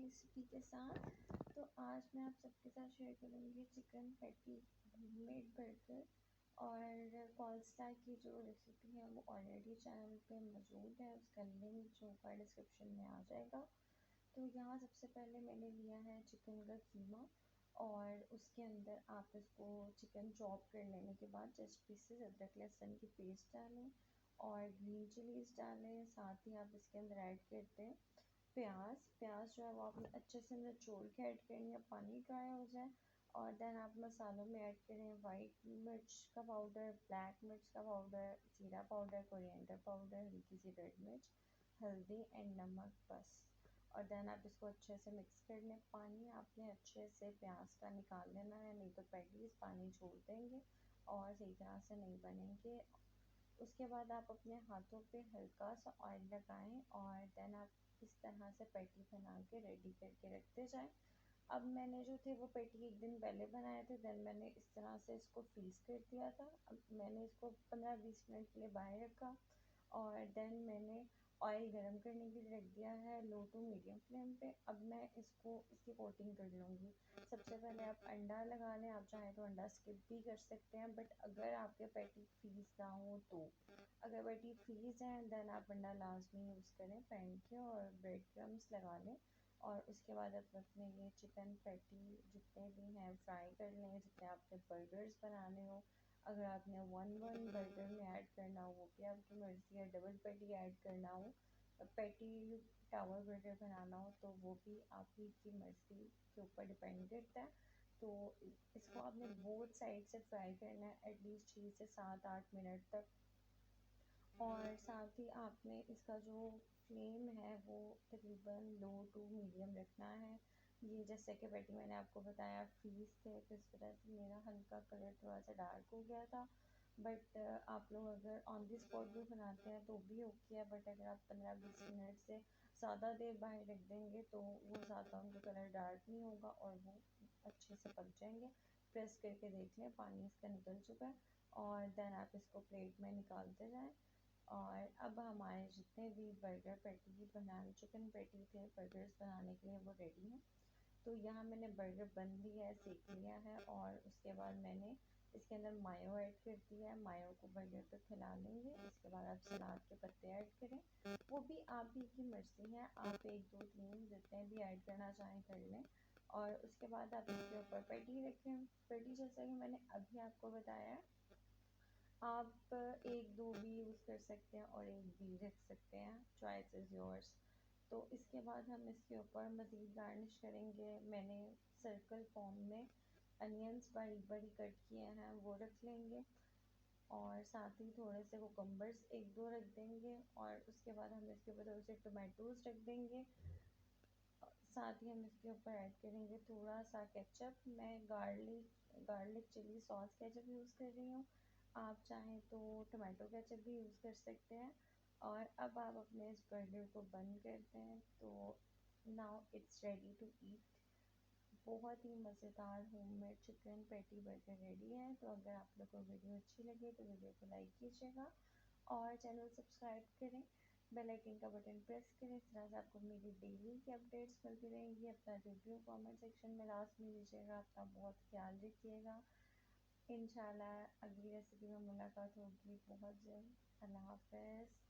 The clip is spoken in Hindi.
रेसिपी के साथ। तो आज मैं आप सबके साथ शेयर करूँगी चिकन पैटी होममेड बर्गर। और कोल्स्ला की जो रेसिपी है वो ऑलरेडी चैनल पे मौजूद है, उसका लिंक जो ऊपर डिस्क्रिप्शन में आ जाएगा। तो यहाँ सबसे पहले मैंने लिया है चिकन का कीमा, और उसके अंदर आप इसको चिकन चॉप कर लेने के बाद जस्ट पीसेस अदरक लहसुन की पेस्ट डालें और ग्रीन चिलीज डालें। साथ ही आप इसके अंदर ऐड करते हैं प्याज जो है वो आपने अच्छे से निचोड़ के ऐड करनी है, पानी ड्राई हो जाए। और देन आप मसालों में ऐड करें वाइट मिर्च का पाउडर, ब्लैक मिर्च का पाउडर, जीरा पाउडर, कोरिएंडर पाउडर, हल्की सी रेड मिर्च, हल्दी एंड नमक बस। और देन आप इसको अच्छे से मिक्स कर लें। पानी आपने अच्छे से प्याज का निकाल लेना है, नहीं तो पैटीज पानी छोड़ देंगे और सही तरह से नहीं बनेंगे। उसके बाद आप अपने हाथों पे हल्का सा ऑयल लगाएं और देन आप इस तरह से पैटी बना के रेडी करके रखते जाएं। अब मैंने जो थे वो पैटी एक दिन पहले बनाए थे, देन मैंने इस तरह से इसको फ्रीज़ कर दिया था। अब मैंने इसको 15-20 मिनट के लिए बाहर रखा और देन मैंने ऑयल गरम करने के लिए रख दिया है लो टू मीडियम फ्लेम पे। अब मैं इसकी कोटिंग कर लूँगी। सबसे पहले आप अंडा लगा लें, आप चाहें तो अंडा स्किप भी कर सकते हैं, बट अगर आपके पैटी फ्रीज़ ना हो तो। अगर पैटी फ्रीज़ है देन आप अंडा लाजमी यूज़ करें पैन के, और ब्रेड क्रम्स लगा लें। और उसके बाद आप अपने ये चिकन पैटी जितने भी हैं फ्राई कर लें, जितने आपने बर्गर्स बनाने हो। अगर आपने वन वन बर्गर में ऐड करना हो वो भी आपकी मर्ज़ी है, डबल पैटी ऐड करना हो, पैटी टावर बर्गर बनाना हो तो वो भी आप ही की मर्ज़ी के ऊपर डिपेंड करता है। तो इसको आपने बोथ साइड से फ्राई करना है एटलीस्ट 6 से 7-8 मिनट तक। और साथ ही आपने इसका जो फ्लेम है वो तकरीबन लो टू मीडियम रखना है। ये जैसे कि पैटी मैंने आपको बताया फ्रीज़ थे तो इस वजह से मेरा हल्का कलर थोड़ा सा डार्क हो गया था। बट आप लोग अगर ऑन द स्पॉट भी बनाते हैं तो भी ओके है, बट अगर आप 15-20 मिनट से ज़्यादा देर बाहर रख देंगे तो वो ज़्यादा उनका कलर डार्क नहीं होगा और वो अच्छे से पक जाएंगे। प्रेस करके देख लें पानी इसका निकल चुका है, और देन आप इसको प्लेट में निकालते जाएं। और अब हमारे जितने भी बर्गर पैटी बनाने चिकन पैटी थे बर्गर्स बनाने के लिए वो रेडी हैं। तो यहाँ मैंने बर्गर बन लिया है, सेक लिया है, और उसके बाद मैंने इसके अंदर मायो ऐड कर दिया है। मायो को बर्गर पे फैला लेंगे। इसके बाद आप सलाद के पत्ते ऐड करें, वो भी आप ही की मर्ज़ी है, आप 1 2 3 जितने भी ऐड करना चाहें कर लें। और उसके बाद आप इसके ऊपर पैटी रखें। पैटी जैसा कि मैंने अभी आपको बताया है, आप 1 2 भी यूज़ कर सकते हैं और एक भी रख सकते हैं, चॉइस इज़ योर्स। तो इसके बाद हम इसके ऊपर मज़ीद गार्निश करेंगे। मैंने सर्कल फॉर्म में अनियंस बारीक बारीक कट किए हैं वो रख लेंगे, और साथ ही थोड़े से कुकम्बर्स 1 2 रख देंगे, और उसके बाद हम इसके ऊपर थोड़े से टोमेटोज़ रख देंगे। साथ ही हम इसके ऊपर ऐड करेंगे थोड़ा सा केचप। मैं garlic chilli sauce ketchup use कर रही हूँ, आप चाहें तो टमाटो केचप भी यूज़ कर सकते हैं। और अब आप अपने इस बर्गर को बंद करते हैं तो now it's ready to eat. बहुत ही मज़ेदार homemade chicken patty burger ready है। तो अगर आप लोग को वीडियो अच्छी लगे तो वीडियो को लाइक कीजिएगा और चैनल सब्सक्राइब करें, बेल आइकन का बटन प्रेस करें। इस तरह से आपको मेरी डेली की अपडेट्स मिलती रहेंगी। अपना रिव्यू कमेंट सेक्शन में लास्ट में दीजिएगा। अपना बहुत ख्याल रखिएगा। इंशाल्लाह अगली रेसिपी में मुलाकात होगी बहुत जल्द। अल्लाह हाफ़िज़।